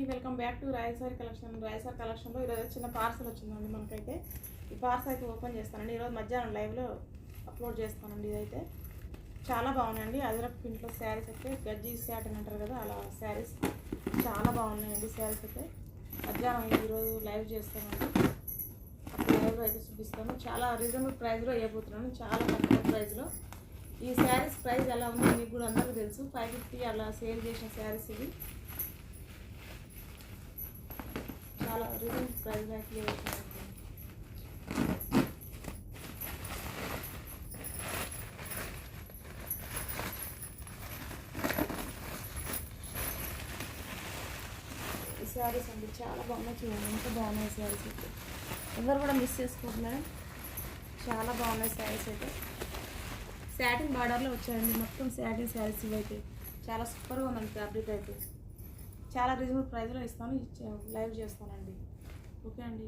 Welcome back to Rayasari collection. Rayasari కలెక్షన్లో ఈరోజు చిన్న పార్సల్ వచ్చిందండి మనకైతే. ఈ పార్సల్ అయితే ఓపెన్ చేస్తానండి. ఈరోజు మధ్యాహ్నం లైవ్లో అప్లోడ్ చేస్తానండి. ఇదైతే చాలా బాగున్నాయండి. అదరపు ప్రింట్లో శారీస్ అయితే గజ్జి శాట్ అని అంటారు కదా, అలా శారీస్ చాలా బాగున్నాయండి. శారీస్ అయితే మధ్యాహ్నం ఈరోజు లైవ్ చేస్తానండి. అప్పుడు లైవ్లో అయితే చూపిస్తాను. చాలా రీజనబుల్ ప్రైస్లో వేయబోతున్నాను, చాలా తక్కువ ప్రైస్లో. ఈ శారీస్ ప్రైస్ ఎలా ఉందో మీకు కూడా అందరికీ తెలుసు. 550 అలా సేల్ చేసిన శారీస్ ఇవి. చాలా రీజనబుల్ ప్రైస్లో అయితే వేస్తానండి. ఈ శారీస్ అండి చాలా బాగున్నాయి. చూడండి ఎంత బాగున్నాయి శారీస్ అయితే. ఎవరు కూడా మిస్ చేసుకోవట్లేదు. చాలా బాగున్నాయి శారీస్ అయితే. శాటిన్ బార్డర్లో వచ్చాయండి మొత్తం శాటిన్ శారీస్ ఇవైతే. చాలా సూపర్గా ఉందండి ఫ్యాబ్రిక్ అయితే. చాలా రీజనబుల్ ప్రైస్లో ఇస్తాను, లైవ్ చేస్తానండి. ఓకే అండి.